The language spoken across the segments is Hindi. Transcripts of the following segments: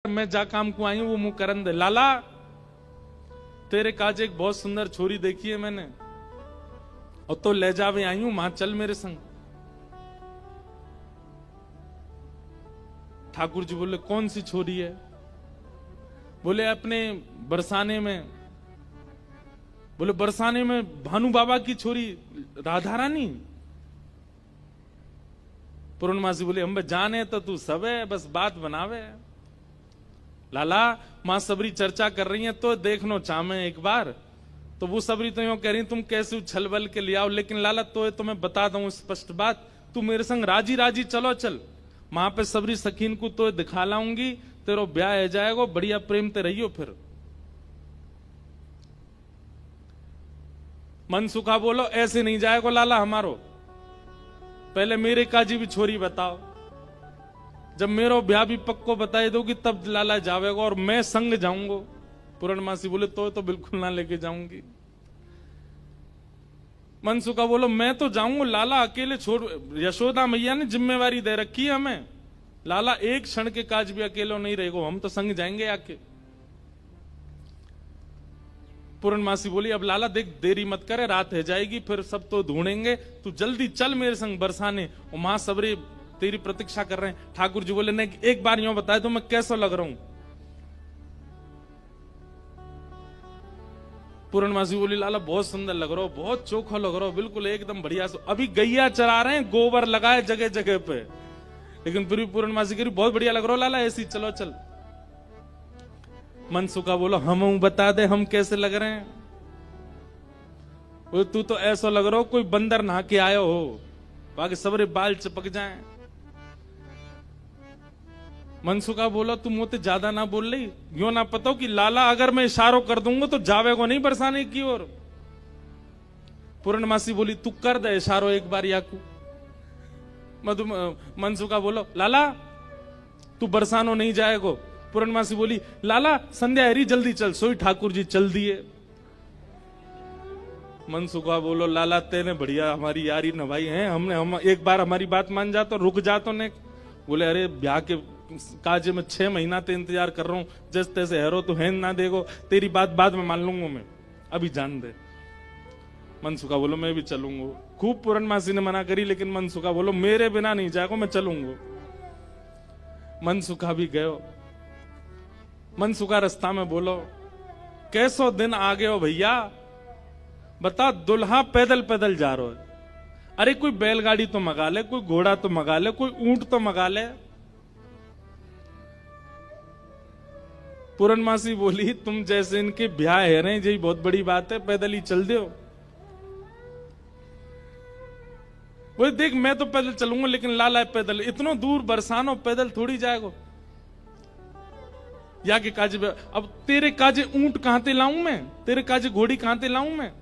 मैं जा काम को आई हूं वो मुंह करन दे। लाला तेरे काज एक बहुत सुंदर छोरी देखी है मैंने, और तो ले जावे आई हूं, मां चल मेरे संग। ठाकुर जी बोले कौन सी छोरी है? बोले अपने बरसाने में। बोले बरसाने में भानु बाबा की छोरी राधा रानी। पूर्णमासी बोले हम जाने तो तू सब है, बस बात बनावे। लाला मां सबरी चर्चा कर रही है तो देखनो चामे एक बार। तो वो सबरी तो यूं कह रही तुम कैसे उछल बल के ले आओ, लेकिन लाला तो मैं बता दूं स्पष्ट बात, तू मेरे संग राजी राजी चलो चल, वहां पे सबरी सखीन को तो दिखा लाऊंगी, तेरो ब्याह है जाएगा, बढ़िया प्रेम ते रहियो। फिर मन सुखा बोलो ऐसे नहीं जाएगा लाला हमारो, पहले मेरे काजी भी छोरी बताओ, जब मेरो ब्याह भी पक्को बताए दोगी तब लाला जावेगा और मैं संग जाऊंगा। पूर्णमासी बोले तो बिल्कुल ना लेके जाऊंगी। मनसुखा बोलो मैं तो जाऊंगा लाला, अकेले छोड़, यशोदा मैया ने जिम्मेवारी दे रखी है हमें, लाला एक क्षण के काज भी अकेलो नहीं रहेगा, हम तो संग जाएंगे आके। पूर्णमासी बोली अब लाला देख देरी मत करे, रात है जाएगी, फिर सब तो ढूंढेंगे, तू जल्दी चल मेरे संग बरसाने, और मां सबरे तेरी प्रतीक्षा कर रहे हैं। ठाकुर जी बोले नहीं एक बार यूं बताए तो मैं कैसा लग रहा हूं? पूर्णमासी बोली लाला बहुत सुंदर लग रहा हो, बहुत चोखा लग रहा हो, बिल्कुल एकदम बढ़िया। अभी गैया चरा रहे हैं, गोबर लगाए जगह जगह पे, लेकिन फिर भी पूर्णमासी कह रही बहुत बढ़िया लग रहा हो लाला, ऐसी चलो चल। मनसुखा बोलो हम बता दे हम कैसे लग रहे हैं? बोले तू तो ऐसा लग रहा हो कोई बंदर नहा के आयो हो, बाकी सबरे बाल चिपक जाएं। मनसुखा बोला तुम मुझे ज्यादा ना बोल रही, यो ना पता कि लाला अगर मैं इशारों कर दूंगा तो जावेगो नहीं बरसाने की ओर। पूर्णमासी बोली तू कर दे इशारों एक बार याकू। मनसुखा बोलो लाला तू बरसानो नहीं जाएगो। पूर्णमासी बोली लाला संध्या हरी जल्दी चल, सोई ठाकुर जी चल दिए। मनसुखा बोलो लाला तेने बढ़िया हमारी यारी नभाई है, हम एक बार हमारी बात मान जा तो रुक जा तो ने। बोले अरे ब्याह के काज में 6 महीना ते इंतजार कर रहा हूं, जैसे तैसे हेरो तो हैन ना देगो, तेरी बात बाद में मान लूंगा मैं, अभी जान दे। मनसुखा बोलो मैं भी चलूंगा। खूब पूर्णमासी ने मना करी, लेकिन मनसुखा बोलो मेरे बिना नहीं जाएगा, मैं चलूंगा। मनसुखा भी गयो। मनसुखा रास्ता में बोलो कैसो दिन आ गए हो भैया, बता दुल्हा पैदल पैदल जा रहा है, अरे कोई बैलगाड़ी तो मंगा ले, कोई घोड़ा तो मंगा ले, कोई ऊंट तो मंगा ले। पूर्णमासी बोली तुम जैसे इनके ब्याह है रहे यही बहुत बड़ी बात है, पैदल ही चल दो। बोले देख मैं तो पैदल चलूंगा, लेकिन लाला पैदल इतना दूर बरसानो पैदल थोड़ी जाएगा। या के काजे अब तेरे काजे ऊंट कहां ते लाऊं मैं, तेरे काजे घोड़ी कहां ते लाऊं मैं?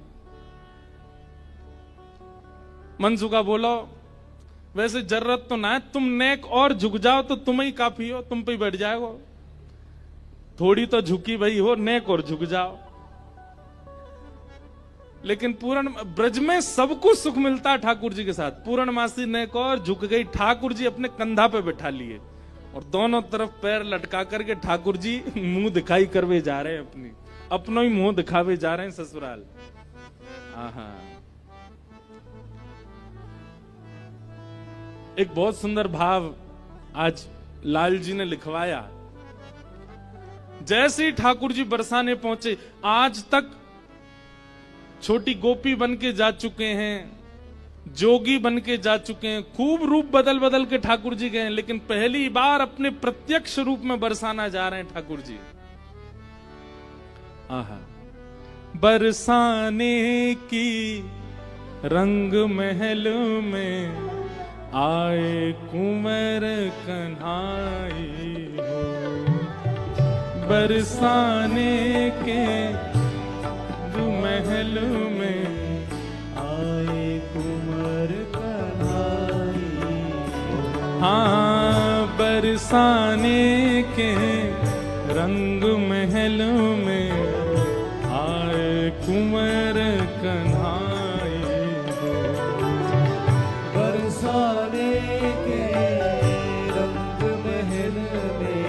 मनसुखा बोलो वैसे जरूरत तो ना है, तुम नेक और झुक जाओ तो तुम ही काफी हो, तुम पे ही बैठ जाएगो। थोड़ी तो झुकी भाई हो, नेक और झुक जाओ। लेकिन पूर्ण ब्रज में सब कुछ सुख मिलता है ठाकुर जी के साथ। पूर्णमासी नेक और झुक गई, ठाकुर जी अपने कंधा पे बैठा लिए और दोनों तरफ पैर लटका करके ठाकुर जी मुंह दिखाई करवे जा रहे हैं, अपनों ही मुंह दिखावे जा रहे हैं ससुराल। आहा एक बहुत सुंदर भाव आज लाल जी ने लिखवाया। जैसे ही ठाकुर जी बरसाने पहुंचे, आज तक छोटी गोपी बन के जा चुके हैं, जोगी बन के जा चुके हैं, खूब रूप बदल बदल के ठाकुर जी गए, लेकिन पहली बार अपने प्रत्यक्ष रूप में बरसाना जा रहे हैं ठाकुर जी। आहा बरसाने की रंग महल में आए कुंवर कन्हाई हो, बरसाने के महल में आए कुंवर कन्हाई हो। हाँ बरसाने के रंग महल में आए कुंवर कन्हाई हो, बरसाने के रंग महल में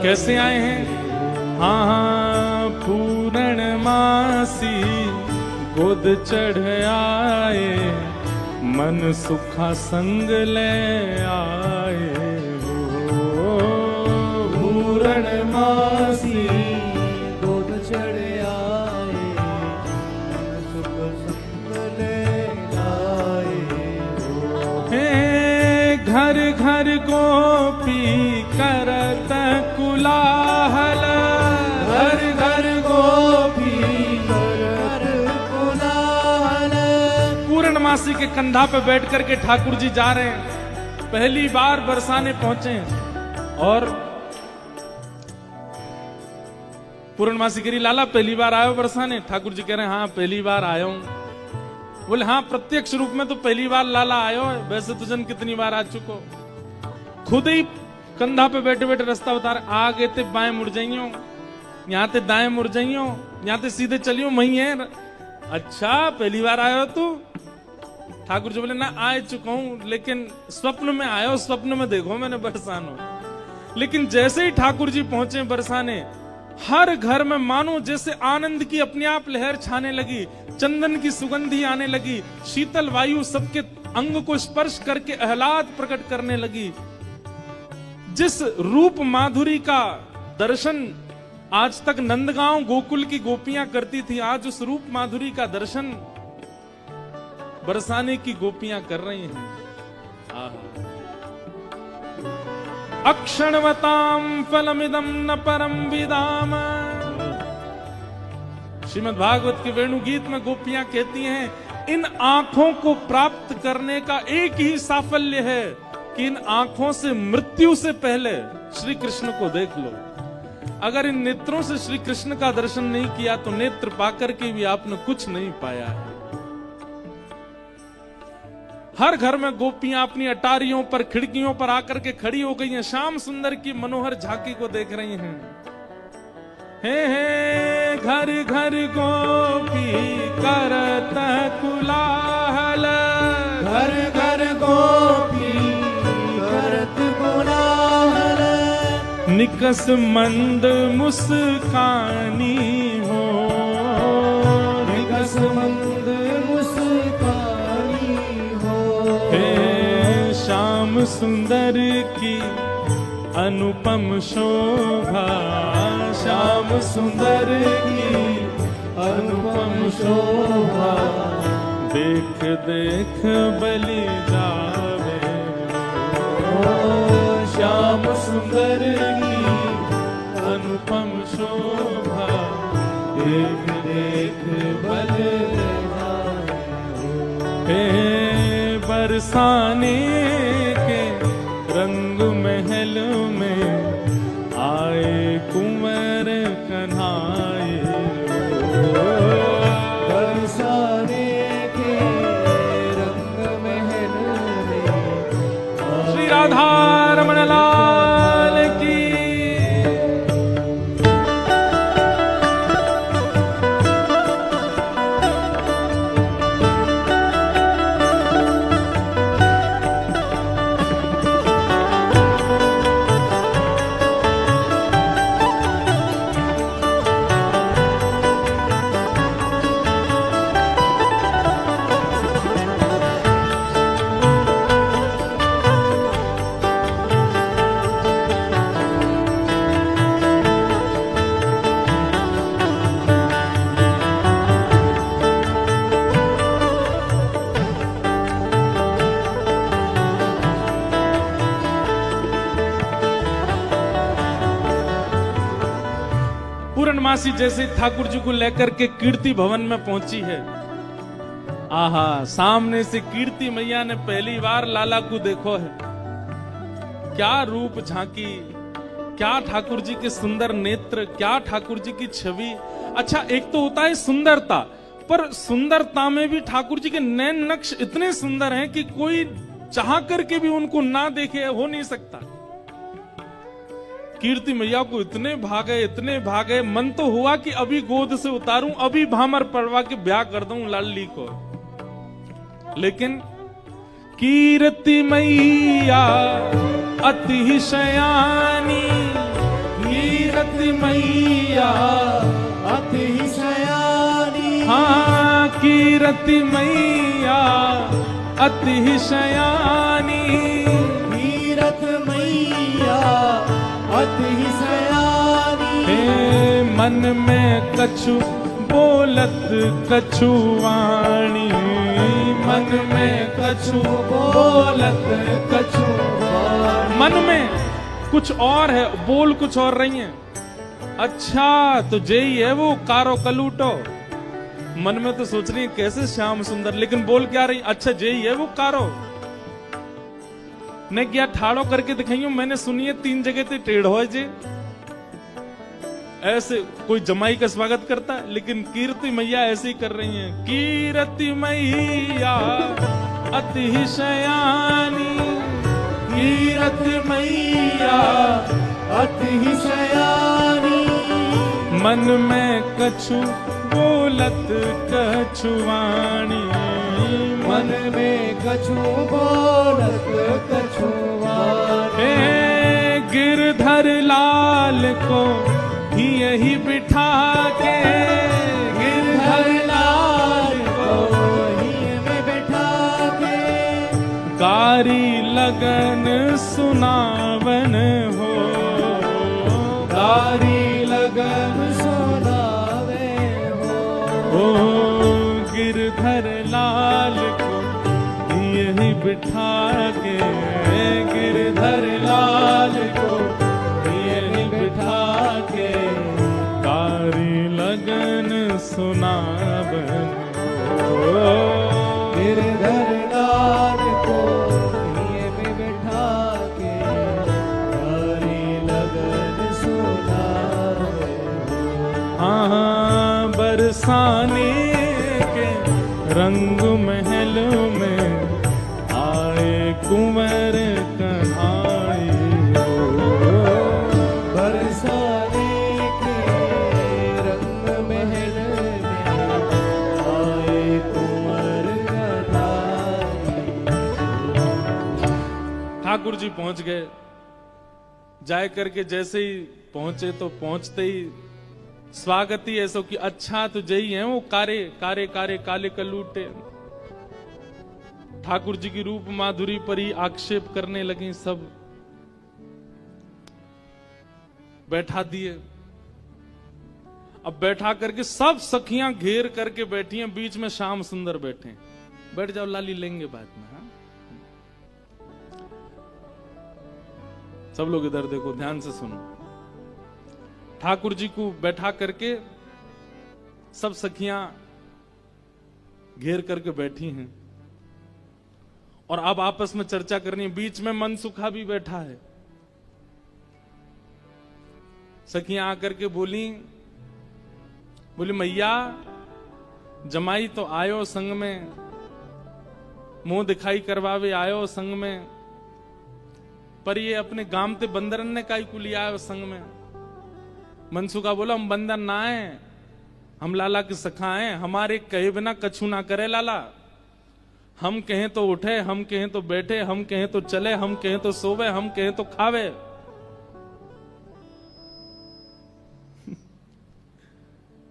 कैसे आए हैं? हाँ हाँ पूर्णमासी गोद चढ़ आए, मन सुखा संग ले आए हो। पूर्णमासी गोद चढ़ आए, मन सुख संग ले आए हो। हे घर घर गोपी करत कुलाहल, घर घर गोपी करत कुलाहल। पूर्णमासी के कंधा पे बैठ करके ठाकुर जी जा रहे हैं। पहली बार बरसाने पहुंचे और पूर्णमासी कह रही लाला पहली बार आयो बरसाने? ठाकुर जी कह रहे हैं हाँ पहली बार आया हूं। बोले हाँ प्रत्यक्ष रूप में तो पहली बार लाला आयो है, वैसे तुझन कितनी बार आ चुको। खुद ही कंधा पे बैठे बैठे रास्ता बता रहे, आगे ते बाएं मुड़ जाइयो, यहाँ ते दाएं मुड़ जाइयो, यहाँ ते सीधे चलियो वही है। अच्छा पहली बार आयो तू? ठाकुर जी बोले ना आ चुका हूं, लेकिन स्वप्न में आयो, स्वप्न में देखो मैंने बरसानो। लेकिन जैसे ही ठाकुर जी पहुंचे बरसाने, हर घर में मानो जैसे आनंद की अपने आप लहर छाने लगी, चंदन की सुगंधी आने लगी, शीतल वायु सबके अंग को स्पर्श करके आह्लाद प्रकट करने लगी। जिस रूप माधुरी का दर्शन आज तक नंदगांव गोकुल की गोपियां करती थी, आज उस रूप माधुरी का दर्शन बरसाने की गोपियां कर रही हैं। अक्षणवताम फलमिदं न परम विदाम। श्रीमद् भागवत के वेणु गीत में गोपियां कहती हैं इन आंखों को प्राप्त करने का एक ही साफल्य है कि इन आंखों से मृत्यु से पहले श्री कृष्ण को देख लो। अगर इन नेत्रों से श्री कृष्ण का दर्शन नहीं किया तो नेत्र पाकर के भी आपने कुछ नहीं पाया है। हर घर में गोपियां अपनी अटारियों पर खिड़कियों पर आकर के खड़ी हो गई हैं, श्याम सुंदर की मनोहर झांकी को देख रही हैं। हे घर घर गोपी करत कुलाहल, घर घर गोपी करत कुलाहल। निकस मंद मुस्कानी हो, निकस मंद मुस्कानी हो। हे श्याम सुंदर की अनुपम शोभा, श्याम सुंदर की अनुपम शोभा। देख देख बलि जावे ओ श्याम सुंदर की अनुपम शोभा। देख देख बल जावे। हे बरसाने के रंग महल में आए कुंवर कन्हाए। बरसाने के रंग महल में श्री राधा रमण लाल की। पूर्णमासी जैसे ठाकुर जी को लेकर के कीर्ति भवन में पहुंची है। आहा सामने से कीर्ति मैया ने पहली बार लाला को देखो है। क्या रूप झांकी, क्या ठाकुर जी के सुंदर नेत्र, क्या ठाकुर जी की छवि। अच्छा एक तो होता है सुंदरता, पर सुंदरता में भी ठाकुर जी के नैन नक्श इतने सुंदर हैं कि कोई चाह करके भी उनको ना देखे हो नहीं सकता। कीर्ति मैया को इतने भागे, मन तो हुआ कि अभी गोद से उतारूं, अभी भामर पड़वा के ब्याह कर दूं लाली को। लेकिन कीर्ति मैया अति शयानी, कीरति मैया अति शयानी हाँ कीरति मैया अति शयानी कीरत मैया अति शयानी हे मन में कछु बोलत कछु वाणी मन में कछु बोलत कछु वाणी मन में कुछ और है बोल कुछ और रही है। अच्छा तो जेई है वो कारो कलूटो मन में तो सोच रही है कैसे श्याम सुंदर लेकिन बोल क्या रही अच्छा जेई है वो कारो ने क्या ठाड़ो करके दिखाइयो मैंने सुनी है 3 जगह ते टेढ़ो है जे ऐसे कोई जमाई का स्वागत करता है लेकिन कीर्ति मैया ऐसे ही कर रही हैं कीर्ति मैया अति शयानी कीरत मैया अति शयानी मन में कछु बोलत कछु वाणी मन में कछु बोलत कछु वाणी हे गिरधर लाल को यही बिठा के गिरधर लाल को ही में बैठा के कारी लगन सुनावन हो कारी लगन सुनावे हो गिरधर लाल को यही बिठा के गिरधर लाल को यही बिठा के कारी लगन सुनावन हो गिरधर लाल को ये में बैठा के कारी लगन सुनावे हाँ बरसाने के रंग महल में आए कुंवर कन्हाई बरसाने के रंग महल में आए कुंवर कन्हाई ठाकुर जी पहुंच गए जाए करके जैसे ही पहुंचे तो पहुंचते ही स्वागत ही ऐसा कि अच्छा तो जई है वो कारे कारे कारे काले कलूटे ठाकुर जी की रूप माधुरी पर ही आक्षेप करने लगी सब बैठा दिए अब बैठा करके सब सखियां घेर करके बैठी हैं बीच में श्याम सुंदर बैठे बैठ जाओ लाली लेंगे बाद में हाँ? सब लोग इधर देखो ध्यान से सुनो ठाकुर जी को बैठा करके सब सखियां घेर करके बैठी हैं और अब आपस में चर्चा करनी है बीच में मनसुखा भी बैठा है सखियां आकर के बोली मैया जमाई तो आयो संग में मुंह दिखाई करवावे आयो संग में पर ये अपने गांव ते बंदरन ने काई को लिया आयो संग में मनसुखा बोला हम बंदर ना है हम लाला के सखा हैं हमारे कहे बिना कछु ना करे लाला हम कहें तो उठे हम कहें तो बैठे हम कहें तो चले हम कहें तो सोवे हम कहें तो खावे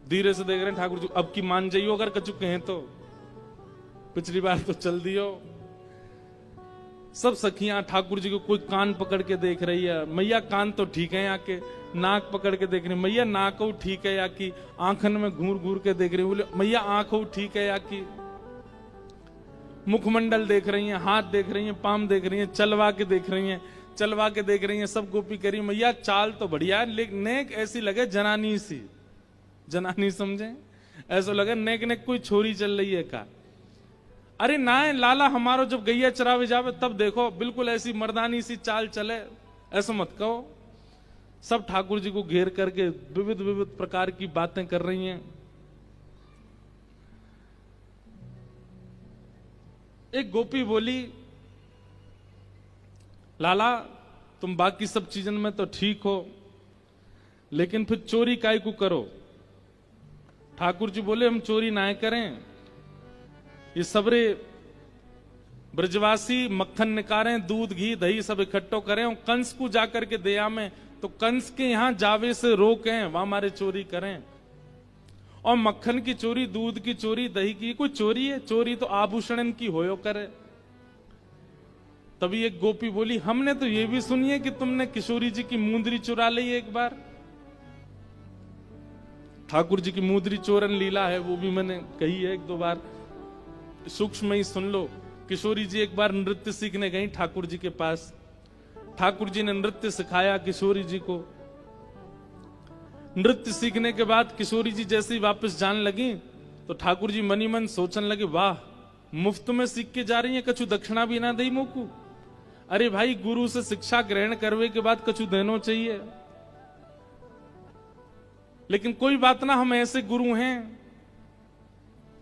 धीरे से देख रहे हैं ठाकुर जी अब की मान जाइयो अगर कछु कहें तो पिछली बार तो चल दियो सब सखियां ठाकुर जी को कोई कान पकड़ के देख रही है मैया कान तो ठीक है यहाँ के नाक पकड़ के देख रही मैया नाक ठीक है या की आंखन में घूर घूर के देख रही बोले मैया आंख ठीक है या की मुखमंडल देख रही हैं हाथ देख रही हैं पाम देख रही हैं चलवा के देख रही हैं चलवा के देख रही हैं सब गोपी करी मैया चाल तो बढ़िया है लेकिन नेक ऐसी लगे जनानी सी जनानी समझे ऐसा लगे नेक नेक कोई छोरी चल रही है का अरे ना लाला हमारो जब गैया चरावे जावे तब देखो बिल्कुल ऐसी मर्दानी सी चाल चले ऐसा मत कहो सब ठाकुर जी को घेर करके विविध विविध प्रकार की बातें कर रही हैं एक गोपी बोली लाला तुम बाकी सब चीजन में तो ठीक हो लेकिन फिर चोरी काय को करो ठाकुर जी बोले हम चोरी ना करें ये सबरे ब्रजवासी मक्खन निकालें दूध घी दही सब इकट्ठो करें और कंस को जाकर के दया में तो कंस के यहाँ जावे से रोकें, वहां हमारे चोरी करें। और मक्खन की चोरी, दूध की चोरी, दही की कोई चोरी है? चोरी तो आभूषण की होयो करे। तभी एक गोपी बोली, हमने तो ये भी सुनी है कि तुमने किशोरी जी की मुंदरी चुरा ली एक बार। ठाकुर जी की मुंदरी चोरन लीला है, वो भी मैंने कही है एक दो बार, सूक्ष्म ही सुन लो। किशोरी जी एक बार नृत्य सीखने गई ठाकुर जी के पास। ठाकुर जी ने नृत्य सिखाया किशोरी जी को। नृत्य सीखने के बाद किशोरी जी जैसे ही वापस जाने लगी तो ठाकुर जी मनी मन सोचने लगे, वाह, मुफ्त में सीख के जा रही है, कछु दक्षिणा भी ना दई मोकू। अरे भाई, गुरु से शिक्षा ग्रहण करने के बाद कछु देना चाहिए। लेकिन कोई बात ना, हम ऐसे गुरु हैं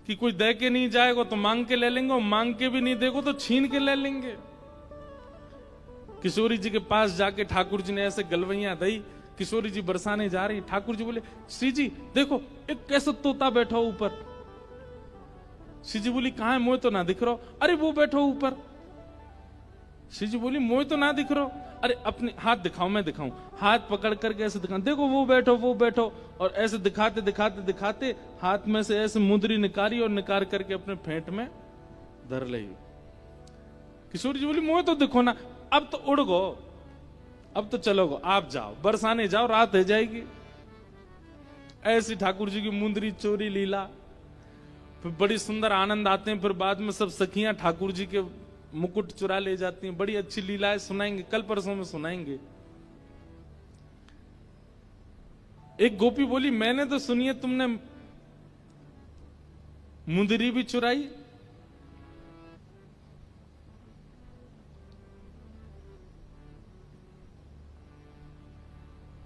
कि कोई दे के नहीं जाएगा तो मांग के ले लेंगे, और मांग के भी नहीं देगो तो छीन के ले लेंगे। किशोरी जी के पास जाके ठाकुर जी ने ऐसे गलवैया दी। किशोरी जी बरसाने जा रही, ठाकुर जी बोले, श्री जी देखो, एक कैसा तोता बैठा ऊपर। श्री जी बोली, कहां है? मोह तो ना दिख रहा। अरे वो बैठो ऊपर। श्री जी बोली, मोह तो ना दिख रहा। अरे अपने हाथ दिखाओ, मैं दिखाऊं। हाथ पकड़ करके ऐसे दिखा, देखो वो बैठो वो बैठो। और ऐसे दिखाते दिखाते दिखाते हाथ में से ऐसे मुंदरी निकाली और निकाल करके अपने फेंट में धर ली। किशोरी जी बोली, मोह तो दिखो ना। अब तो उड़ गो, अब तो चलोगो, आप जाओ, बरसाने जाओ, रात हो जाएगी। ऐसी ठाकुर जी की मुंदरी चोरी लीला। फिर बड़ी सुंदर आनंद आते हैं। फिर बाद में सब सखियां ठाकुर जी के मुकुट चुरा ले जाती हैं। बड़ी अच्छी लीलाएं सुनाएंगे, कल परसों में सुनाएंगे। एक गोपी बोली, मैंने तो सुनी है तुमने मुंदरी भी चुराई।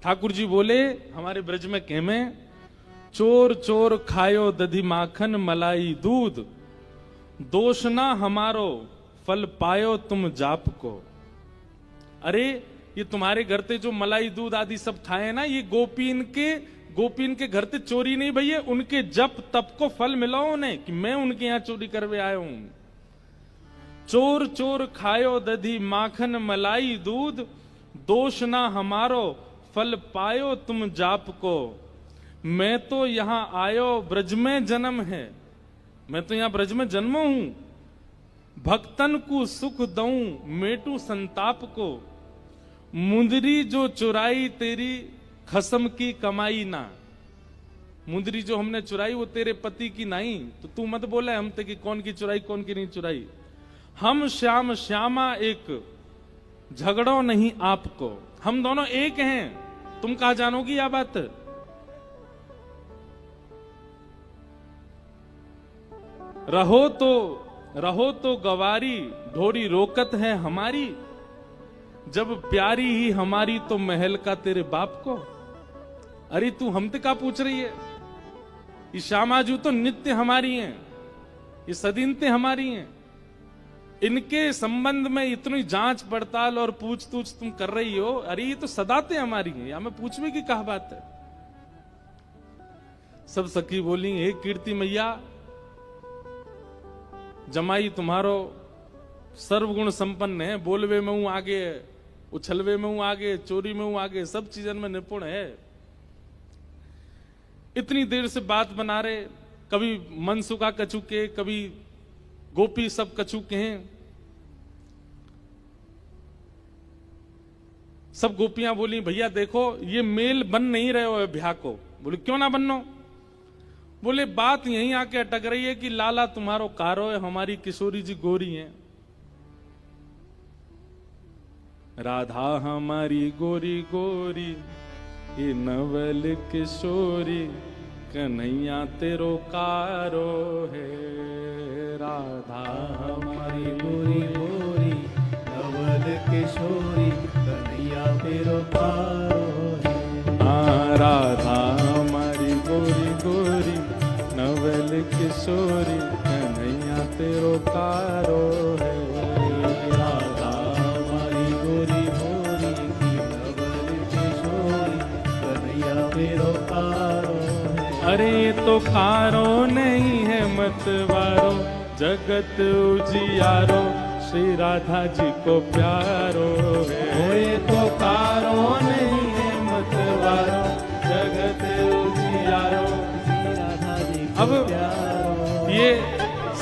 ठाकुर जी बोले, हमारे ब्रज में कहमे, चोर चोर खायो दधी माखन मलाई दूध, दोष ना हमारो फल पायो तुम जाप को। अरे ये तुम्हारे घर ते जो मलाई दूध आदि सब खाए ना, ये गोपीन के घर ते चोरी नहीं भैया, उनके जप तप को फल मिला उन्हें कि मैं उनके यहां चोरी करवे आया हूं। चोर चोर खायो दधी माखन मलाई दूध, दोष ना हमारो फल पायो तुम जाप को। मैं तो यहां आयो ब्रज में जन्म है, मैं तो यहां ब्रज में जन्मो हूं। भक्तन को सुख दऊं मेटू संताप को, मुंदरी जो चुराई तेरी खसम की कमाई ना। मुंदरी जो हमने चुराई वो तेरे पति की नहीं, तो तू मत बोले हम ते कि कौन की चुराई कौन की नहीं चुराई। हम श्याम श्यामा एक, झगड़ो नहीं आपको। हम दोनों एक हैं, तुम कहा जानोगी यह बात। रहो तो गवारी, ढोरी रोकत है हमारी। जब प्यारी ही हमारी तो महल का तेरे बाप को। अरे तू हमसे का पूछ रही है? ये श्यामाजू तो नित्य हमारी हैं, ये सदीनते हमारी हैं। इनके संबंध में इतनी जांच पड़ताल और पूछ तूछ तुम कर रही हो। अरे ये तो सदाते हमारी हैं, या मैं पूछने की कहा बात है। सब सखी बोली, हे कीर्ति मैया, जमाई तुम्हारो सर्वगुण संपन्न है। बोलवे में हूं आगे, उछलवे में हूं आगे, चोरी में हूं आगे, सब चीजन में निपुण है। इतनी देर से बात बना रहे, कभी मनसुखा कछु के, कभी गोपी सब कछु के हैं। सब गोपियां बोली, भैया देखो ये मेल बन नहीं रहे हो ब्याह को। बोले क्यों ना बनो? बोले बात यहीं आके अटक रही है कि लाला तुम्हारो कारो है, हमारी किशोरी जी गोरी हैं। राधा हमारी गोरी गोरी, ये नवल किशोरी, कन्हैया तेरो कारो है। राधा हमारी गोरी गोरी, नवल किशोरी, कन्हैया तेरो कारो है। राधा हमारी गोरी गोरी, नवल किशोरी, कन्हैया तेरो कारो है। राधा हमारी गोरी गोरी, नवल किशोरी, कन्हैया तेरो कारो है। अरे तो कारो नहीं है मतवारो, जगत उजियारो, श्री राधा जी को प्यारो है। तो कारो नहीं है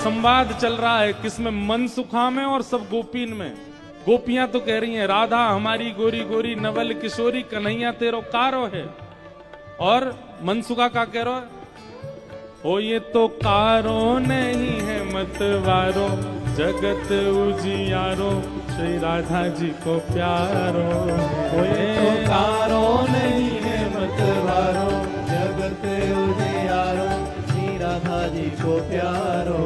संवाद चल रहा है किसमें, मनसुखा में और सब गोपीन में। गोपियां तो कह रही हैं राधा हमारी गोरी गोरी नवल किशोरी कन्हैया तेरो कारो है, और मनसुखा का कह रहा है ओ ये तो कारो नहीं है मतवारो जगत उजियारो श्री राधा जी को प्यारो। ओ ये तो कारो नहीं है मतवारो जगत उजियारो श्री राधा जी को प्यारो।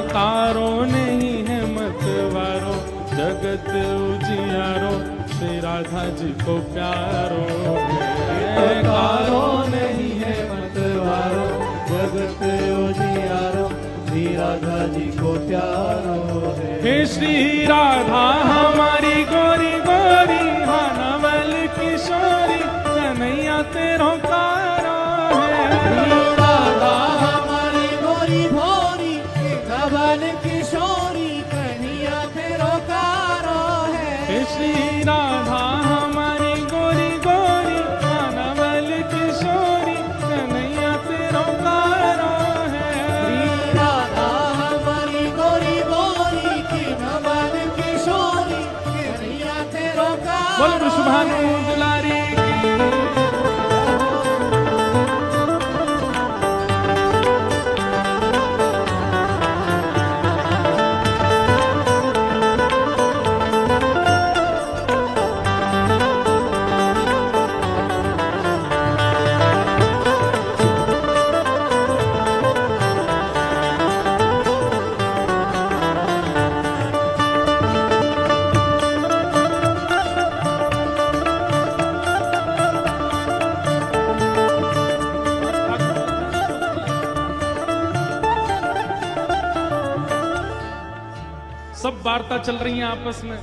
कारो नहीं है मतवारो जगत उजियारो श्री राधा जी को प्यारो। कारो नहीं है मतवारो जगत उजियारो श्री राधा जी को प्यारो है। हे श्री राधा हमारी गोरी गोरी हाँ नवल किशोरी कन्हैया तेरो कारो है। राधा हमारी गोरी भोरी नवल किशोरी कन्हैया तेरो कारो है। हे श्री राधा हमारी गोरी गोरी हाँ नवल किशोरी कन्हैया तेरो कारो है। राधा हमारी गोरी भोरी की नवल किशोरी कन्हैया तेरो कारो। बोल वृषभानु दुलारी सब वार्ता चल रही है आपस में।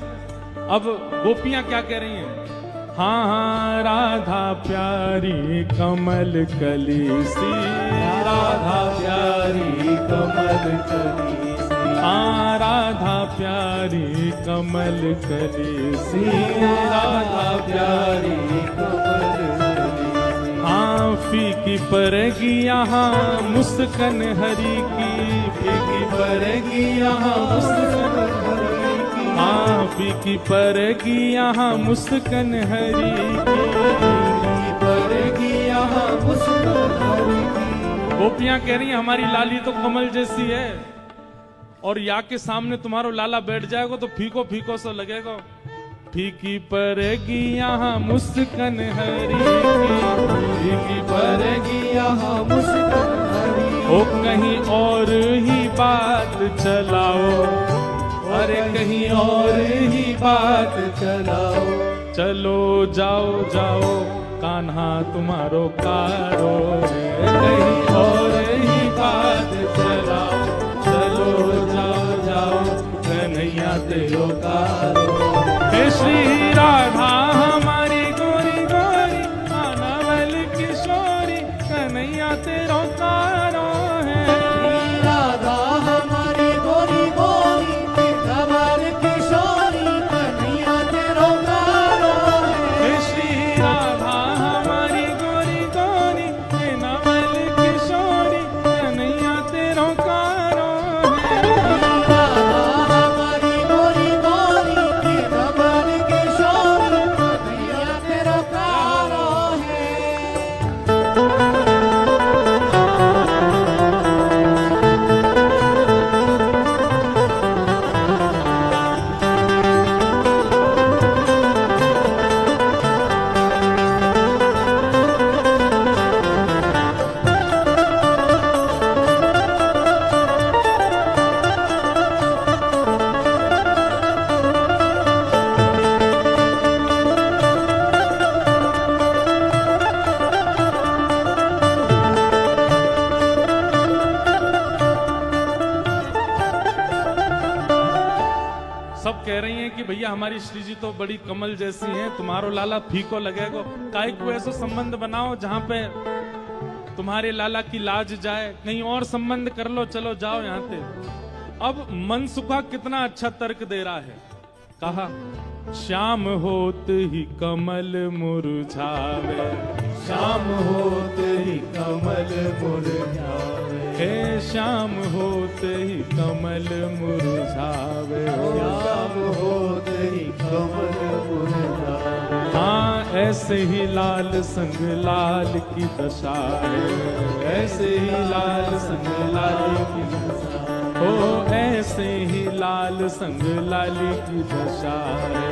अब गोपियां क्या कह रही हैं, हाँ हाँ राधा प्यारी कमल कली सी, राधा प्यारी कमल कली सी, हाँ राधा प्यारी कमल कली सी, राधा प्यारी कमल कली सी। हाँ फीकी परेगी यहाँ मुस्कन हरी की, फीकी परेगी यहाँ मुस्कन हरी की, हाँ फीकी परेगी यहाँ मुस्कन हरी की, फीकी परेगी यहाँ मुस्कन हरी की। गोपियां कह रही हैं हमारी लाली तो कमल जैसी है, और या के सामने तुम्हारो लाला बैठ जाएगा तो फीको फीको सा लगेगा। फीकी परेगी यहाँ मुस्कन हरी की, फीकी परेगी यहाँ मुस्कन हरी की। ओ कहीं और ही बात चलाओ, अरे कहीं और ही बात चलाओ। चलो जाओ जाओ कान्हा तुम्हारो कारो है। कहीं और ही बात चलाओ, चलो जाओ जाओ कन्हैया तेरो कारो। हे श्री राधा हमारी गोरी गोरी नवल किशोरी कन्हैया तेरो कारो है। राधा हमारी गोरी गोरी नवल किशोरी कन्हैया तेरो कारो है। हे श्री राधा हमारी गोरी गोरी नवल किशोरी कन्हैया तेरो कारो है। राधा हमारी गोरी गोरी नवल किशोरी कन्हैया तेरो कारो है। सब कह रही हैं कि भैया हमारी श्री जी तो बड़ी कमल जैसी हैं, तुम्हारो लाला फीको लगेगा। काहे को ऐसा संबंध बनाओ जहां पे तुम्हारे लाला की लाज जाए, कहीं और संबंध कर लो, चलो जाओ यहाँ से। अब मनसुखा कितना अच्छा तर्क दे रहा है, कहा श्याम होत ही कमल मुरझावे, शाम होत ही कमल मुरझावे, हे श्याम होते ही कमल मुरझावे, श्याम होते ही कमल मुरझावे। हाँ ऐसे ही लाल संग लाल की दशा है, ऐसे ही लाल संग लाल की दशा, ओ ऐसे ही लाल संग लाली की दशा है,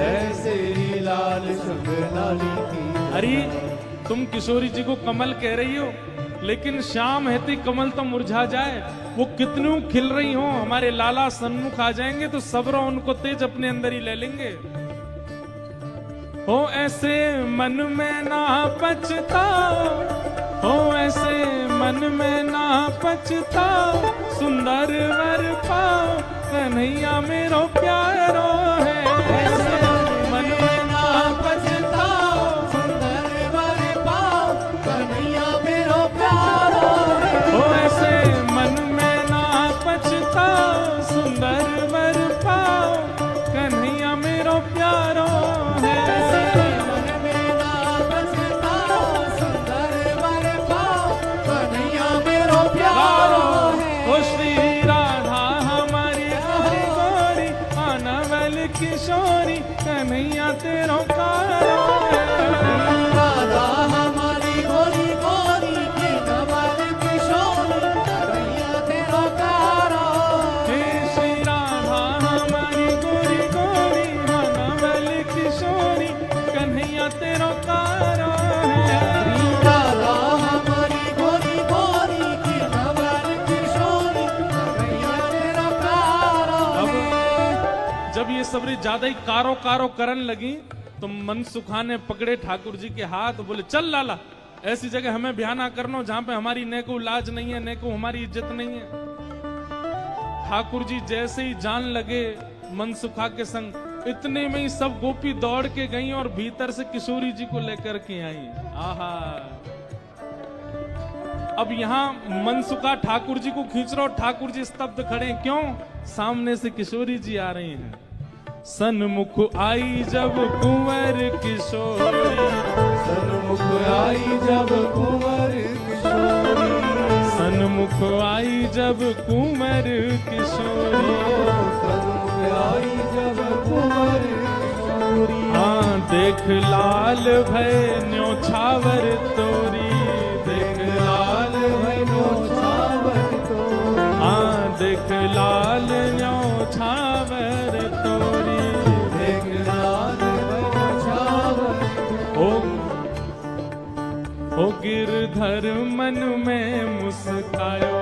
ऐसे ही लाल संग लाली की। अरे तुम किशोरी जी को कमल कह रही हो, लेकिन शाम हेती कमल तो मुरझा जाए। वो कितनी खिल रही हो, हमारे लाला सन्मुख आ जाएंगे तो सबरो उनको तेज अपने अंदर ही ले लेंगे। हो ऐसे मन में ना पछताओ, हो ऐसे मन में ना पछताओ, सुंदर वर पाओ कन्हैया मेरो प्यारो है। ऐसे मन में ना पछताओ, सुंदर वर पाओ कन्हैया मेरो प्यारो है। हो ऐसे मन में ना पछताओ, सुंदर वर पाओ कन्हैया मेरो प्यारो है। किशोरी कन्हैया तेरो कारो है। राधा हमारी गोरी गोरी की नवल किशोरी कन्हैया तेरो कारो। हे श्री राधा हमारी गोरी गोरी नवल किशोरी कन्हैया तेरो कारो है। राधा हमारी गोरी गोरी की नवल किशोरी कन्हैया तेरो कारो। जब ये सबरी ज्यादा ही कारो कारो करन लगी तो मनसुखा ने पकड़े ठाकुर जी के हाथ, बोले चल लाला ऐसी जगह हमें बयाना करनो जहां पे हमारी नेको लाज नहीं है, नेको हमारी इज्जत नहीं है। ठाकुर जी जैसे ही जान लगे मनसुखा के संग, इतने में ही सब गोपी दौड़ के गई और भीतर से किशोरी जी को लेकर के आई। आहा, अब यहाँ मनसुखा ठाकुर जी को खींच रहा, ठाकुर जी स्तब्ध खड़े, क्यों? सामने से किशोरी जी आ रही हैं। सन्मुख आई जब कुंवर किशोरी, सन्मुख आई जब कुंवर किशोरी, सन्मुख आई जब कुंवर किशोरी, सन्मुख आई जब कुंवर किशोरी। हाँ देख लाल भय न्योछावर तोरी, देख लाल भय न्योछावर तोरी, हाँ देख लाल न्योछावर तोरी, देख लाल भय न्योछावर। ओ गिरधर मन में मुस्कायो,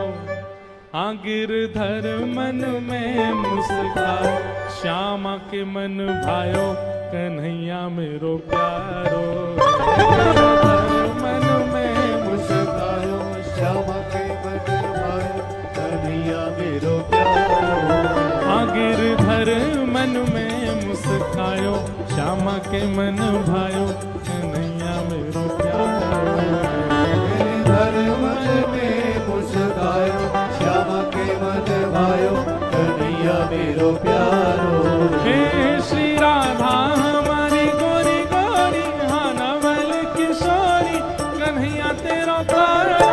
हाँ गिरधर मन में मुस्कायो, श्यामा के मन भायो कन्हैया मेरो प्यारो। गिरधर मन में मुस्कायो, श्यामा के मन भायो कन्हैया मेरो प्यारो। हाँ गिरधर मन में मुस्कायो, श्यामा के मन भायो कन्हैया मेरो प्यारो। गिरधर मन में मुस्कायो, श्यामा के मन भायो कन्हैया मेरो प्यारो। हे श्री राधा हमारी गोरी गोरी, हाँ नवल किशोरी कन्हैया तेरा प्यारो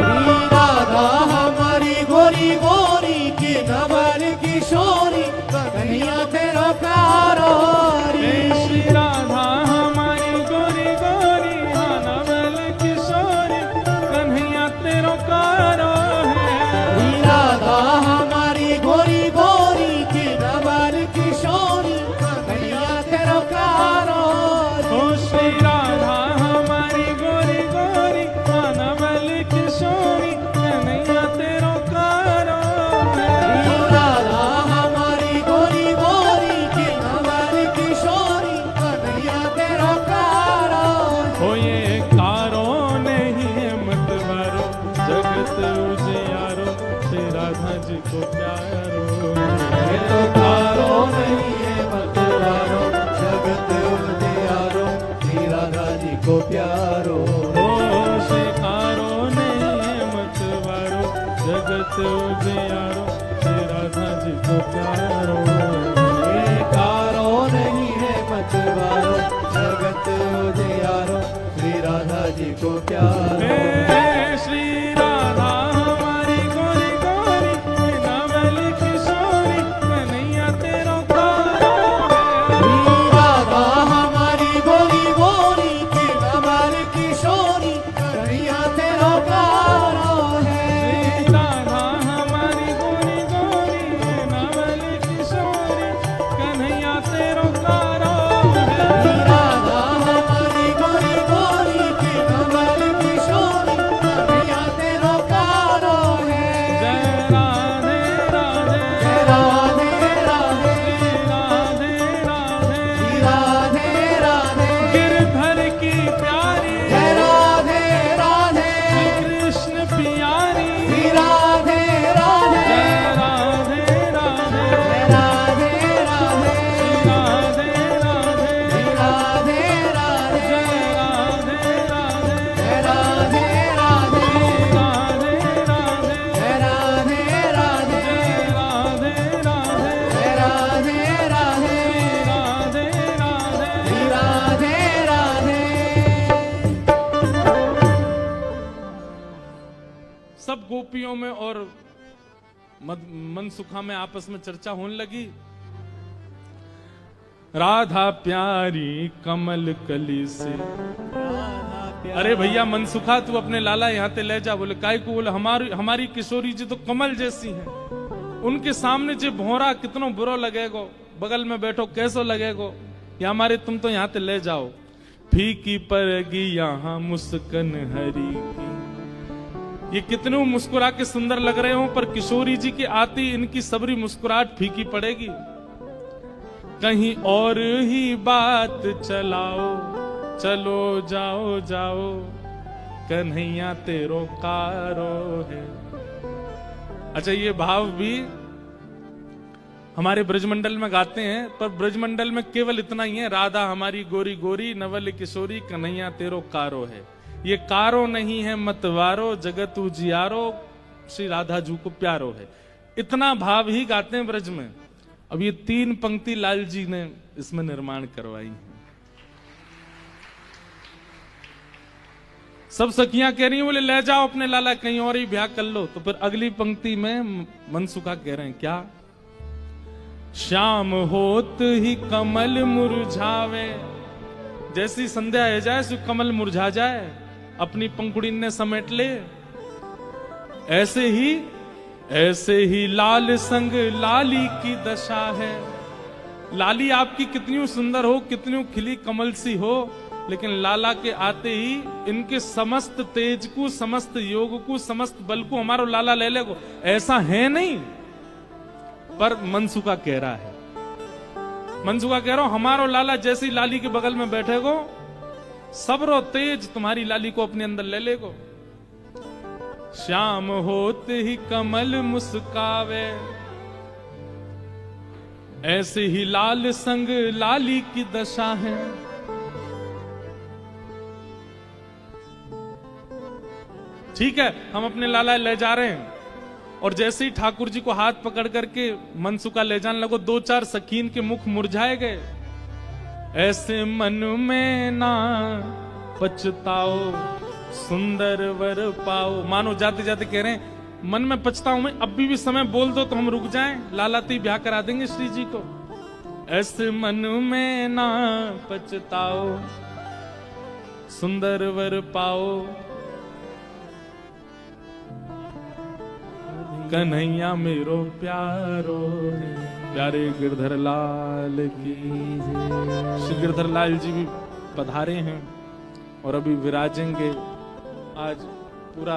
है। राधा हमारी गोरी गोरी की नवल किशोरी कन्हैया तेरा प्यारो। हे श्री राधा हमारी गोरी गोरी, हाँ नवल किशोरी कन्हैया तेरा प्यारो है। राधा हमारी गोरी गोरी की नवल किशोरी कन्हैया तेरा प्यारो। हो श्री राधा हमारी गोरी गोरी, हाँ नवल किशोरी कन्हैया तेरा प्यारो है। राधा हमारी गोरी गोरी की नवल किशोरी कन्हैया तेरा प्यारो। हो ये कारो नहीं है मतवारो, जगत उजियारो श्री राधा जी को प्यारो। ये तो कारो नहीं है मतवारो, जगत उजियारो श्री राधा जी को प्यारो। हो श्री कारो नहीं है मतवारो, जगत उजियारो श्री राधा जी को प्यारो। ये कारो नहीं है मतवारो, जगत उजियारो श्री राधा जी को प्यारो। हे श्री राधा गोपियों में और मनसुखा में आपस में चर्चा होने लगी। राधा प्यारी कमल कली से, अरे भैया मनसुखा तू अपने लाला यहाँ ते ले जा। बोले काय को? बोले हमारी किशोरी जी तो कमल जैसी हैं, उनके सामने जे भौरा कितनो बुरो लगेगो, बगल में बैठो कैसो लगेगो, या हमारे तुम तो यहाँ ते ले जाओ। फीकी पड़ेगी यहाँ मुस्कन हरी की, ये कितने मुस्कुरा के सुंदर लग रहे हो, पर किशोरी जी के आती इनकी सबरी मुस्कुराहट फीकी पड़ेगी। कहीं और ही बात चलाओ, चलो जाओ जाओ, कन्हैया तेरो कारो है। अच्छा, ये भाव भी हमारे ब्रजमंडल में गाते हैं, पर ब्रजमंडल में केवल इतना ही है, राधा हमारी गोरी गोरी, नवल किशोरी, कन्हैया तेरो कारो है। ये कारो नहीं है मतवारो, जगत उजियारो, श्री राधा जी को प्यारो है। इतना भाव ही गाते हैं ब्रज में। अब ये 3 पंक्ति लाल जी ने इसमें निर्माण करवाई है। सब सखियां कह रही हैं, बोले ले जाओ अपने लाला कहीं और ही ब्याह कर लो। तो फिर अगली पंक्ति में मनसुखा कह रहे हैं क्या? श्याम होत ही कमल मुरझावे, जैसी संध्या है जाए सो कमल मुरझा जाए, अपनी पंखुड़ी ने समेट ले। ऐसे ही लाल संग लाली की दशा है। लाली आपकी कितनी सुंदर हो, कितनी खिली कमल सी हो, लेकिन लाला के आते ही इनके समस्त तेज को, समस्त योग को, समस्त बल को हमारो लाला ले लेगो, ऐसा है नहीं। पर मनसुखा कह रहा है, मनसुखा कह रहा हूं हमारो लाला जैसी लाली के बगल में बैठेगो, सबरो तेज तुम्हारी लाली को अपने अंदर ले लेगो। श्याम होत ही कमल मुस्कावे, ऐसे ही लाल संग लाली की दशा है। ठीक है, हम अपने लाला ले जा रहे हैं, और जैसे ही ठाकुर जी को हाथ पकड़ करके मनसुखा ले जाने लगो, 2-4 सखीन के मुख मुरझाए गए। ऐसे मन में ना पछताओ, सुंदर वर पाओ। मानो जाते जाते कह रहे हैं मन में पछताओ मैं, अभी भी समय बोल दो तो हम रुक जाएं, लाला तो ब्याह करा देंगे श्री जी को। ऐसे मन में ना पछताओ, सुंदर वर पाओ, कन्हैया मेरो प्यारो है। प्यारे गिरधर लाल की जय। श्री गिरधर लाल जी भी पधारे हैं और अभी विराजेंगे। आज पूरा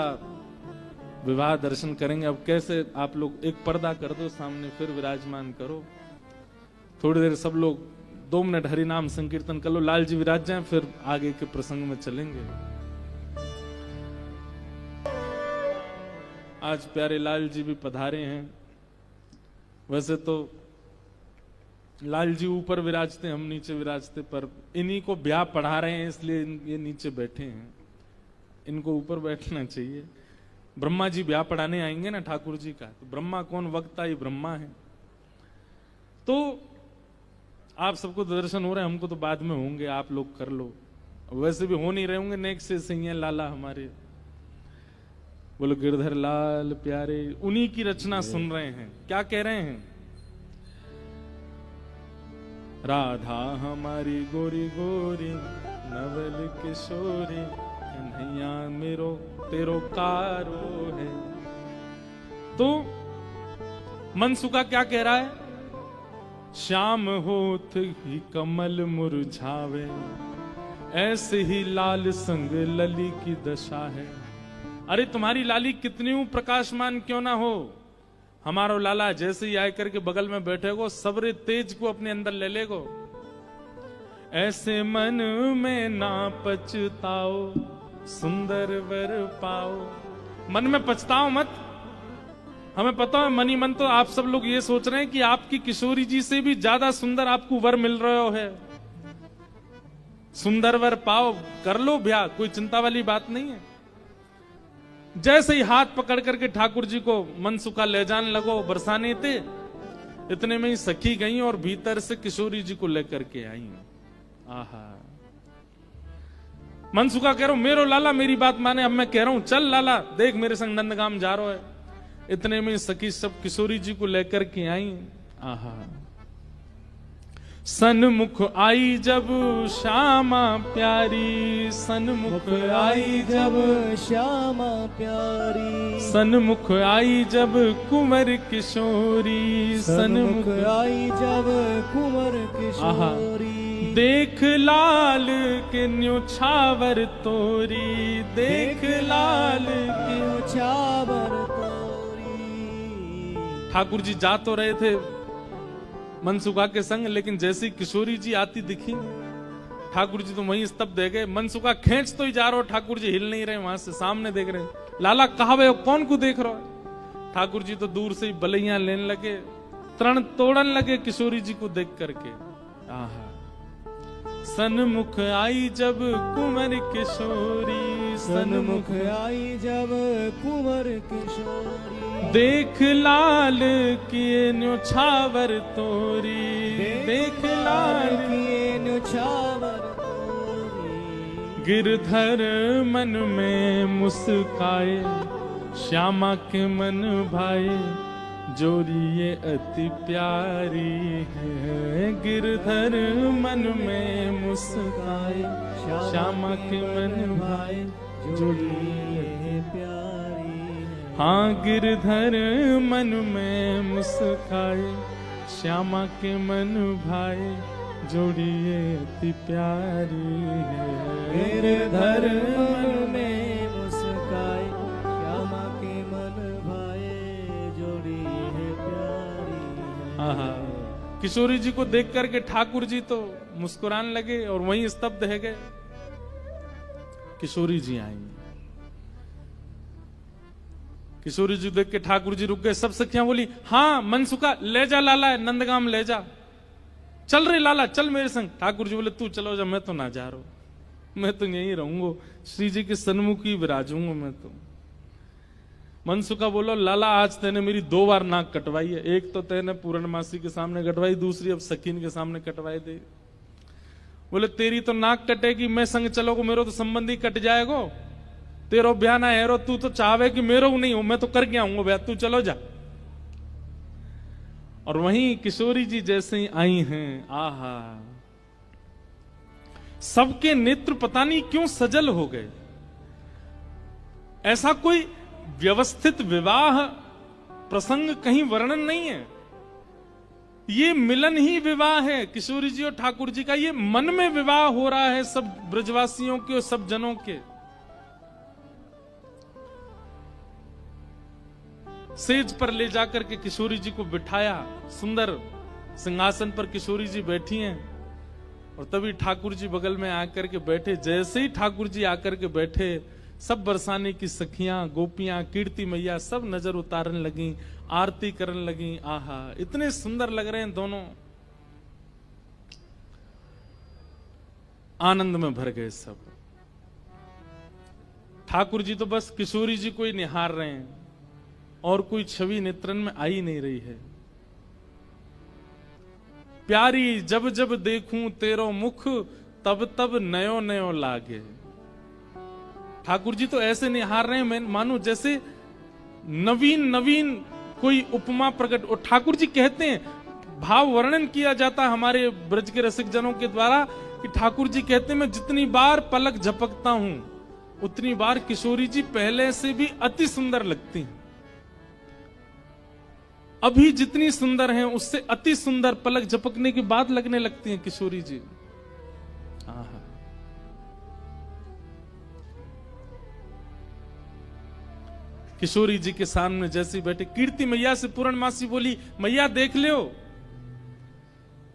विवाह दर्शन करेंगे। अब कैसे आप लोग एक पर्दा कर दो सामने, फिर विराजमान करो। थोड़ी देर सब लोग 2 मिनट हरि नाम संकीर्तन कर लो, लाल जी विराज जाएं, फिर आगे के प्रसंग में चलेंगे। आज प्यारे लाल जी भी पधारे हैं। वैसे तो लाल जी ऊपर विराजते, हम नीचे विराजते, पर इन्हीं को ब्याह पढ़ा रहे हैं इसलिए ये नीचे बैठे हैं। इनको ऊपर बैठना चाहिए। ब्रह्मा जी ब्याह पढ़ाने आएंगे ना ठाकुर जी का, तो ब्रह्मा कौन? वक्ता ही ब्रह्मा है। तो आप सबको दर्शन हो रहे हैं, हमको तो बाद में होंगे, आप लोग कर लो। वैसे भी हो नहीं रहे होंगे, नेक से सही है लाला हमारे। बोलो गिरधर लाल प्यारे, उन्हीं की रचना सुन रहे हैं। क्या कह रहे हैं? राधा हमारी गोरी गोरी, नवल किशोरी, कन्हैया मेरो तेरो कारो है। तो मनसुखा क्या कह रहा है? श्याम होत ही कमल मुरझावे, ऐसे ही लाल संग लली की दशा है। अरे तुम्हारी लाली कितनी प्रकाशमान क्यों ना हो, हमारो लाला जैसे ही आए करके बगल में बैठेगो, सबरे तेज को अपने अंदर ले लेगो। ऐसे मन में ना पछताओ, सुंदर वर पाओ। मन में पछताओ मत। हमें पता है मन ही मन तो आप सब लोग ये सोच रहे हैं कि आपकी किशोरी जी से भी ज्यादा सुंदर आपको वर मिल रहा है। सुंदर वर पाओ, कर लो ब्याह, कोई चिंता वाली बात नहीं है। जैसे ही हाथ पकड़ करके ठाकुर जी को मनसुखा ले जाने लगो, बरसाने थे, इतने में ही सखी गई और भीतर से किशोरी जी को लेकर के आई। आहा, मनसुखा कह रहा हूं मेरो लाला मेरी बात माने, अब मैं कह रहा हूं चल लाला देख मेरे संग नंदगाम जा रहा है। इतने में सखी सब किशोरी जी को लेकर के आई। आहा, सन्मुख आई जब श्यामा प्यारी, सन्मुख आई जब श्यामा प्यारी, सन्मुख आई जब कुंवर किशोरी, सन्मुख आई जब कुंवर किशोरी, देख लाल के न्योछावर तोरी, देख लाल के न्योछावर तोरी। ठाकुर जी जा तो रहे थे मनसुखा के संग, लेकिन जैसी किशोरी जी आती दिखी ठाकुर जी तो वहीं स्तब्ध रह गए। मनसुखा खींच तो ही जा रहा हो, ठाकुर जी हिल नहीं रहे, वहां से सामने देख रहे। लाला कहा वे कौन को देख रहा है? ठाकुर जी तो दूर से ही बलैया लेने लगे, तरण तोड़न लगे किशोरी जी को देख करके। आहा, सन्मुख आई जब कुंवर किशोरी, सन्मुख आई जब कुंवर किशोरी, देख लाल किए न्योछावर तोरी, देख लाल किए न्योछावर तोरी। गिरधर मन में मुस्काए, श्यामा के मन भाए, जोड़ी ये अति प्यारी है। गिरधर मन में मुस्काए, श्यामा के मन भाए, जोड़ी ये प्यारी है। हाँ, गिरधर मन में मुस्काए, श्यामा के मन भाए, जोड़ी ये अति प्यारी है। गिरधर मन में मुस्काए, श्यामा के मन भाए, जोड़ी है प्यारी है। आहा, किशोरी जी को देख करके ठाकुर जी तो मुस्कुराने लगे और वहीं स्तब्ध रह गए। किशोरी जी आई, किशोरी जी देख के ठाकुर जी रुक गए। सब सखियां बोली हाँ मनसुखा ले जा लाला, नंदगाम ले जा, चल रे लाला चल मेरे संग। ठाकुर जी बोले तू चलो जा, मैं तो ना जा रहा हूं, मैं तो यहीं रहूंगा, श्री जी के सन्मुख ही विराजूंगा मैं तो। मनसुखा बोलो लाला आज तेने मेरी 2 बार नाक कटवाई है, एक तो तेने पूर्णमासी के सामने कटवाई, दूसरी अब सकीन के सामने कटवाई दे। बोले तेरी तो नाक कटेगी, मैं संग चलोगे मेरो तो संबंधी कट जाएगो, तेरो ब्याह ना हेरो, तू तो चाहे कि मेरो नहीं हो, मैं तो कर गया हूं ब्याह, तू चलो जा। और वहीं किशोरी जी जैसे ही आई हैं, आहा, सबके नेत्र पता नहीं क्यों सजल हो गए। ऐसा कोई व्यवस्थित विवाह प्रसंग कहीं वर्णन नहीं है, ये मिलन ही विवाह है किशोरी जी और ठाकुर जी का। ये मन में विवाह हो रहा है सब ब्रजवासियों के और सब जनों के। सेज पर ले जाकर के किशोरी जी को बिठाया, सुंदर सिंहासन पर किशोरी जी बैठी हैं, और तभी ठाकुर जी बगल में आकर के बैठे। जैसे ही ठाकुर जी आकर के बैठे, सब बरसाने की सखियां, गोपियां, कीर्ति मैया सब नजर उतारने लगी, आरती करने लगी। आहा, इतने सुंदर लग रहे हैं दोनों, आनंद में भर गए सब। ठाकुर जी तो बस किशोरी जी को ही निहार रहे हैं, और कोई छवि नेत्रन में आई नहीं रही है। प्यारी जब जब देखूं तेरो मुख, तब तब नयो नयो लागे। ठाकुर जी तो ऐसे निहार रहे हैं, मैं मानो जैसे नवीन नवीन कोई उपमा प्रकट। और ठाकुर जी कहते हैं, भाव वर्णन किया जाता है हमारे ब्रज के रसिक जनों के द्वारा, कि ठाकुर जी कहते हैं मैं जितनी बार पलक झपकता हूं, उतनी बार किशोरी जी पहले से भी अति सुंदर लगती हैं। अभी जितनी सुंदर हैं उससे अति सुंदर पलक झपकने के बाद लगने लगती हैं किशोरी जी। आहा, किशोरी जी के सामने जैसे बैठे, कीर्ति मैया से पूर्णमासी बोली मैया देख लो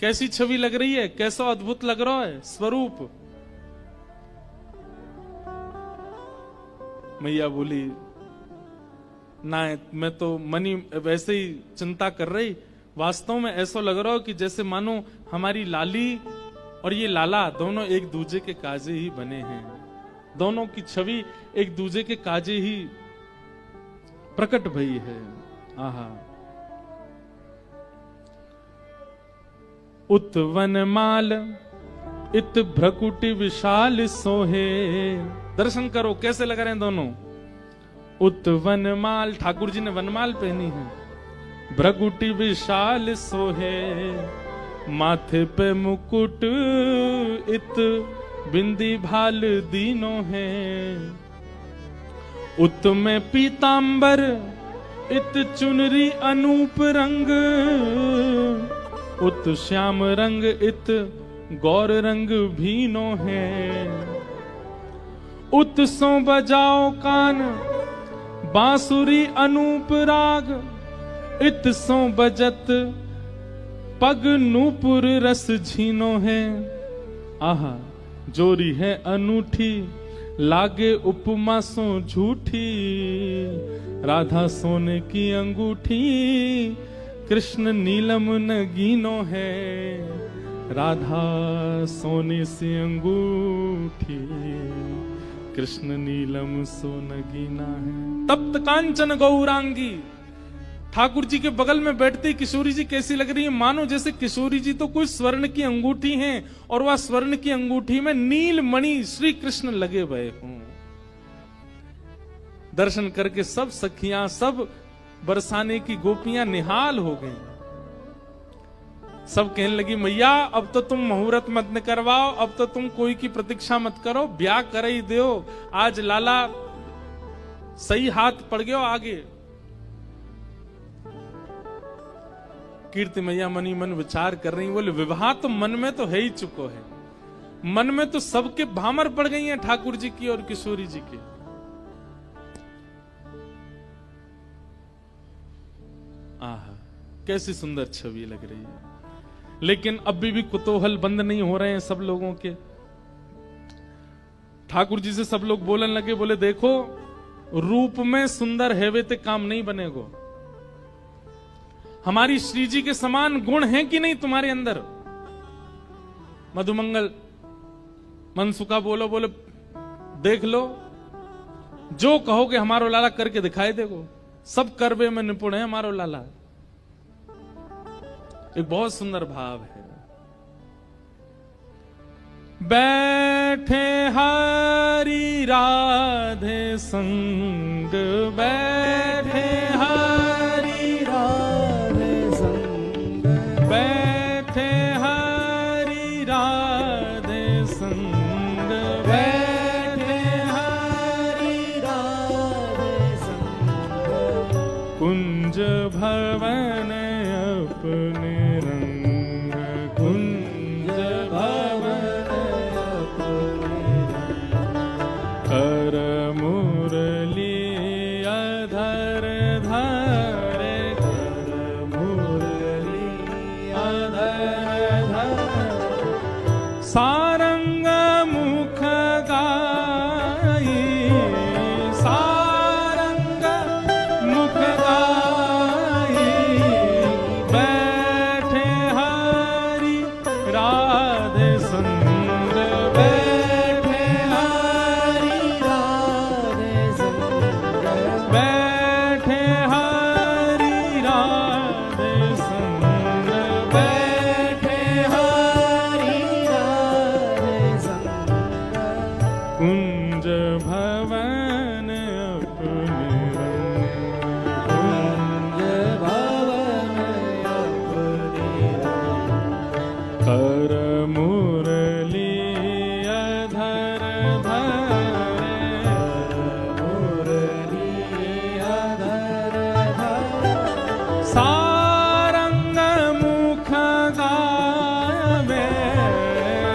कैसी छवि लग रही है, कैसा अद्भुत लग रहा है स्वरूप। मैया बोली ना, मैं तो मनी वैसे ही चिंता कर रही, वास्तव में ऐसा लग रहा हो कि जैसे मानो हमारी लाली और ये लाला दोनों एक दूजे के काजे ही बने हैं, दोनों की छवि एक दूजे के काजे ही प्रकट भई है। आहा, उत वनमाल इत भ्रकुटी विशाल सोहे। दर्शन करो कैसे लग रहे हैं दोनों। उत वनमाल, ठाकुर जी ने वनमाल पहनी है। भ्रकुटी विशाल सोहे, माथे पे मुकुट इत बिंदी भाल दीनो है। उत में पीतांबर इत चुनरी अनूप रंग, उत श्याम रंग इत गौर रंग भीनो है। उत सो बजाओ कान बांसुरी अनूप राग, इत सो बजत पग नूपुर रस झीनो है। आहा जोरी है अनूठी, लागे उपमा सो झूठी। राधा सोने की अंगूठी, कृष्ण नीलम नगीनो है। राधा सोने से अंगूठी, कृष्ण नीलम सो नगीना है। तप्त कांचन गौरांगी, ठाकुर जी के बगल में बैठते किशोरी जी कैसी लग रही है, मानो जैसे किशोरी जी तो कोई स्वर्ण की अंगूठी हैं और वह स्वर्ण की अंगूठी में नील मणि श्री कृष्ण लगे हुए हों। दर्शन करके सब सखियां, सब बरसाने की गोपियां निहाल हो गईं। सब कहने लगी मैया अब तो तुम मुहूर्त मत न करवाओ, अब तो तुम कोई की प्रतीक्षा मत करो, ब्याह कर ही दो। आज लाला सही हाथ पड़ गयो आगे। कीर्ति मैया मनी मन विचार कर रही, बोले विवाह तो मन में तो है ही चुको है, मन में तो सबके भामर पड़ गई हैं ठाकुर जी की और किशोरी जी की। आहा कैसी सुंदर छवि लग रही है। लेकिन अभी भी कुतूहल बंद नहीं हो रहे हैं सब लोगों के। ठाकुर जी से सब लोग बोलने लगे, बोले देखो रूप में सुंदर है वे ते काम नहीं बनेगो। हमारी श्री जी के समान गुण हैं कि नहीं तुम्हारे अंदर। मधुमंगल मनसुखा बोलो, बोले देख लो जो कहोगे हमारो लाला करके दिखाई देगो, सब करवे में निपुण है हमारो लाला। एक बहुत सुंदर भाव है। बैठे हरि राधे संग, बैठे हरि राधे संग, बैठे हरि राधे संग, बैठे हरि राधे संग। कुंज भवन अपने रंग, कुंज भवन अपने रंग। कर मुरली अधर धरे, कर मुरली अधर धरे। सारंग मुख गाई, सारंग मुख गाई। बैठे हरि राधे संग, बैठे हरि राधे संग, बैठे हरि राधे संग, बैठे हरि राधे संग। कुंज भवन अपने रंग, कुंज भवन अपने रंग। कर मुरली अधर धरे, कर मुरली अधर धरे। सारंग मुख गावे,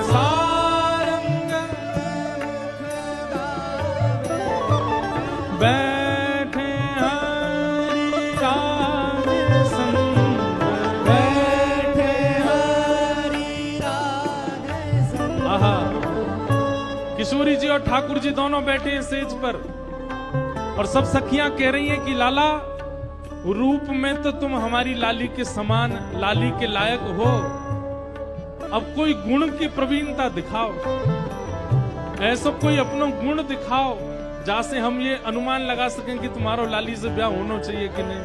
सारंग मुख गावे। बैठे हरि राधे संग, बैठे हरि राधे संग। आहा किशोरी जी और ठाकुर जी दोनों बैठे हैं सेज पर और सब सखियां कह रही हैं कि लाला रूप में तो तुम हमारी लाली के समान, लाली के लायक हो, अब कोई गुण की प्रवीणता दिखाओ, ऐसा कोई अपना गुण दिखाओ जैसे हम ये अनुमान लगा सकें कि तुम्हारा लाली से ब्याह होना चाहिए कि नहीं।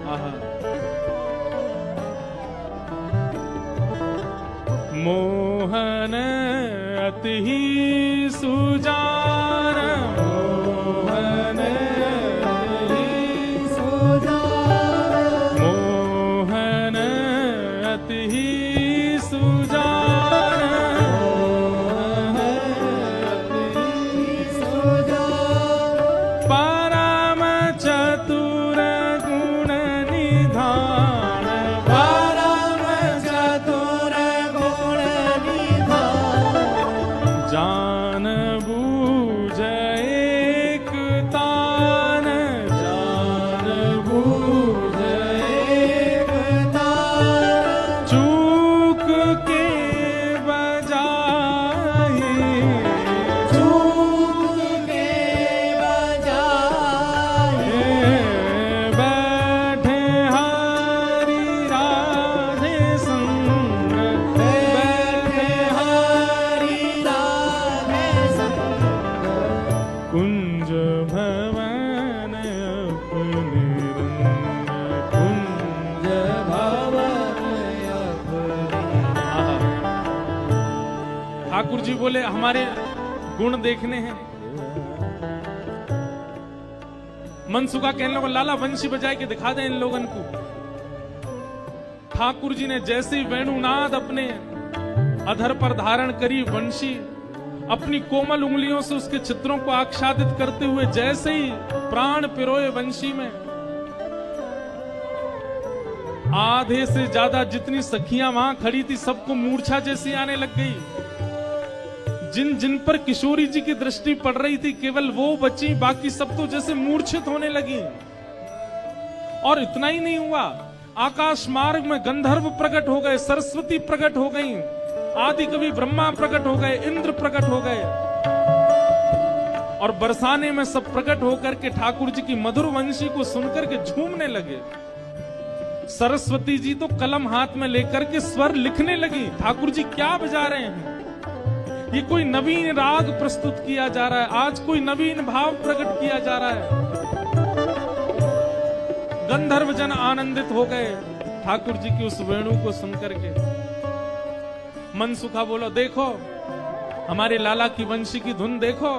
आहा मोहन अति ही सुजान, मोहन अति ही सुजान, मोहन अति ही सुजान, परम चतुर गुण निधान, परम चतुर गुण निधान, जान बूझ एक तान, जान बूझ एक तान, चूक के बजाए, चूक के बजाए, बैठे हरि राधे संग, बैठे हरि राधे संग, कुंज भवन अपने रंग, कुंज भवन अपने। ठाकुर जी बोले हमारे गुण देखने हैं। मनसुखा कहने लगा लाला वंशी बजाए के दिखा दे इन लोगन को। ठाकुर जी ने जैसे ही वेणुनाद अपने अधर पर धारण करी, वंशी अपनी कोमल उंगलियों से उसके चित्रों को आच्छादित करते हुए जैसे ही प्राण पिरोए वंशी में, आधे से ज्यादा जितनी सखियां वहां खड़ी थी सबको मूर्छा जैसी आने लग गई। जिन जिन पर किशोरी जी की दृष्टि पड़ रही थी केवल वो बची, बाकी सब तो जैसे मूर्छित होने लगी। और इतना ही नहीं हुआ, आकाश मार्ग में गंधर्व प्रकट हो गए, सरस्वती प्रकट हो गई, आदि कवि ब्रह्मा प्रकट हो गए, इंद्र प्रकट हो गए, और बरसाने में सब प्रकट होकर के ठाकुर जी की मधुर वंशी को सुनकर के झूमने लगे। सरस्वती जी तो कलम हाथ में लेकर के स्वर लिखने लगी, ठाकुर जी क्या बजा रहे हैं, ये कोई नवीन राग प्रस्तुत किया जा रहा है, आज कोई नवीन भाव प्रकट किया जा रहा है। गंधर्व जन आनंदित हो गए ठाकुर जी की उस वेणु को सुनकर के। मनसुखा बोलो देखो हमारे लाला की वंशी की धुन देखो,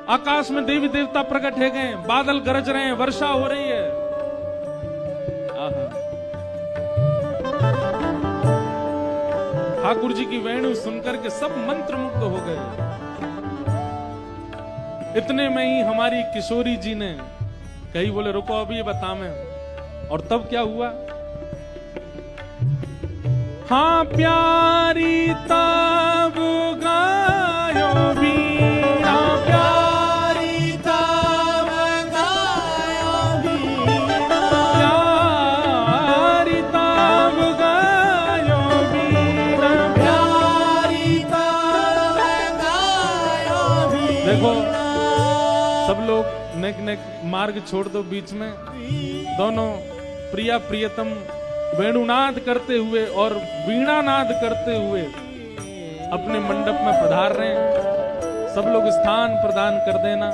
आकाश में देवी देवता प्रकट है गए, बादल गरज रहे हैं, वर्षा हो रही है। ठाकुर जी की वेणु सुनकर के सब मंत्रमुग्ध हो गए। इतने में ही हमारी किशोरी जी ने कही, बोले रुको अभी ये बता मैं। और तब क्या हुआ, हाँ प्यारी तब गायो बीना, प्यारी तब गायो बीना, प्यारी तब गायो बीना, प्यारी तब गायो बीना। देखो सब लोग नेक नेक मार्ग छोड़ दो, बीच में दोनों प्रिया प्रियतम वेणुनाद करते हुए और वीणानाद करते हुए अपने मंडप में पधार रहे हैं। सब लोग स्थान प्रदान कर देना,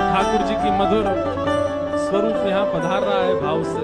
ठाकुर जी की मधुर स्वरूप यहाँ पधार रहा है भाव से।